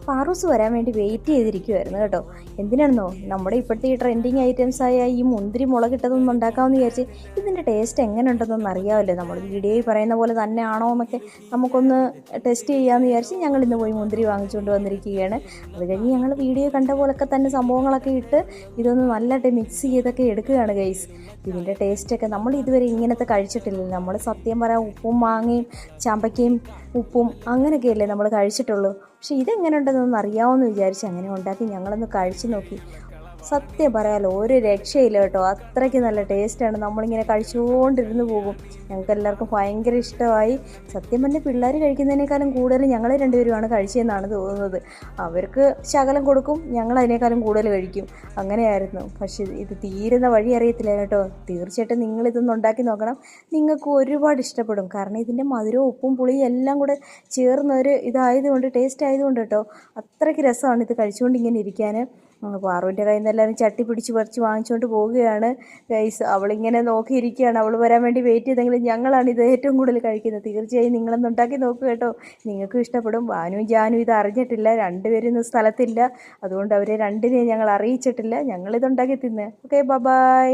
പാറൂസ് വരാൻ വേണ്ടി വെയിറ്റ് ചെയ്തിരിക്കുമായിരുന്നു കേട്ടോ. എന്തിനാണെന്നോ, നമ്മുടെ ഇപ്പോഴത്തെ ഈ ട്രെൻഡിങ് ഐറ്റംസായ ഈ മുന്തിരി മുളകിട്ടതൊന്നും ഉണ്ടാക്കാമെന്ന് വിചാരിച്ച് ഇതിൻ്റെ ടേസ്റ്റ് എങ്ങനെ ഉണ്ടെന്നൊന്നും അറിയാമല്ലോ. നമ്മൾ വീഡിയോയിൽ പറയുന്ന പോലെ തന്നെ ആണോ എന്നൊക്കെ നമുക്കൊന്ന് ടെസ്റ്റ് ചെയ്യാമെന്ന് വിചാരിച്ച് ഞങ്ങൾ ഇന്ന് പോയി മുന്തിരി വാങ്ങിച്ചുകൊണ്ട് വന്നിരിക്കുകയാണ്. അത് കഴിഞ്ഞ് ഞങ്ങൾ വീഡിയോ കണ്ട പോലൊക്കെ തന്നെ സംഭവങ്ങളൊക്കെ ഇട്ട് ഇതൊന്ന് നല്ലതായിട്ട് മിക്സ് ചെയ്തൊക്കെ എടുക്കുകയാണ് ഗൈസ്. ഇതിൻ്റെ ടേസ്റ്റൊക്കെ നമ്മൾ ഇതുവരെ ഇങ്ങനത്തെ കഴിച്ചിട്ടില്ല. നമ്മൾ സത്യം പറയാം ഉപ്പും മാങ്ങയും ചാമ്പയ്ക്കയും ഉപ്പും അങ്ങനെയൊക്കെയല്ലേ നമ്മൾ കഴിച്ചിട്ടുള്ളൂ. പക്ഷെ ഇതെങ്ങനെ ഉണ്ടെന്നൊന്ന് അറിയാമെന്ന് വിചാരിച്ച് അങ്ങനെ ഉണ്ടാക്കി ഞങ്ങളൊന്ന് കഴിച്ച് നോക്കി. സത്യം പറയാമല്ലോ, ഒരു രക്ഷയില്ല കേട്ടോ. അത്രയ്ക്ക് നല്ല ടേസ്റ്റാണ്. നമ്മളിങ്ങനെ കഴിച്ചുകൊണ്ടിരുന്ന് പോകും. ഞങ്ങൾക്ക് എല്ലാവർക്കും ഭയങ്കര ഇഷ്ടമായി. സത്യം പറഞ്ഞാൽ പിള്ളേർ കഴിക്കുന്നതിനേക്കാളും കൂടുതൽ ഞങ്ങൾ രണ്ടുപേരുമാണ് കഴിച്ചതെന്നാണ് തോന്നുന്നത്. അവർക്ക് ശകലം കൊടുക്കും, ഞങ്ങൾ അതിനേക്കാളും കൂടുതൽ കഴിക്കും. അങ്ങനെയായിരുന്നു. പക്ഷേ ഇത് തീരുന്ന വഴി അറിയത്തില്ല കേട്ടോ. തീർച്ചയായിട്ടും നിങ്ങളിതൊന്ന് ഉണ്ടാക്കി നോക്കണം. നിങ്ങൾക്ക് ഒരുപാട് ഇഷ്ടപ്പെടും. കാരണം ഇതിൻ്റെ മധുരവും ഉപ്പും പുളിയും എല്ലാം കൂടെ ചേർന്നൊരു ഇതായതുകൊണ്ട്, ടേസ്റ്റ് ആയതുകൊണ്ട് കേട്ടോ, അത്രയ്ക്ക് രസമാണ് ഇത് കഴിച്ചുകൊണ്ട് ഇങ്ങനെ ഇരിക്കാൻ. പാറുവിൻ്റെ കയ്യിൽ നിന്ന് എല്ലാവരും ചട്ടി പിടിച്ച് പറിച്ച് വാങ്ങിച്ചുകൊണ്ട് പോവുകയാണ് ഗൈസ്. അവളിങ്ങനെ നോക്കിയിരിക്കുകയാണ്. അവൾ വരാൻ വേണ്ടി വെയിറ്റ് ചെയ്തെങ്കിലും ഞങ്ങളാണ് ഇത് ഏറ്റവും കൂടുതൽ കഴിക്കുന്നത്. തീർച്ചയായും നിങ്ങളൊന്ന് ഉണ്ടാക്കി നോക്കുക കേട്ടോ, നിങ്ങൾക്കും ഇഷ്ടപ്പെടും. ഭാനുവും ജാനും ഇത് അറിഞ്ഞിട്ടില്ല, രണ്ടുപേരും ഇന്ന് സ്ഥലത്തില്ല. അതുകൊണ്ട് അവരെ രണ്ടിനെയും ഞങ്ങൾ അറിയിച്ചിട്ടില്ല. ഞങ്ങളിതുണ്ടാക്കി തിന്ന്. Okay, by.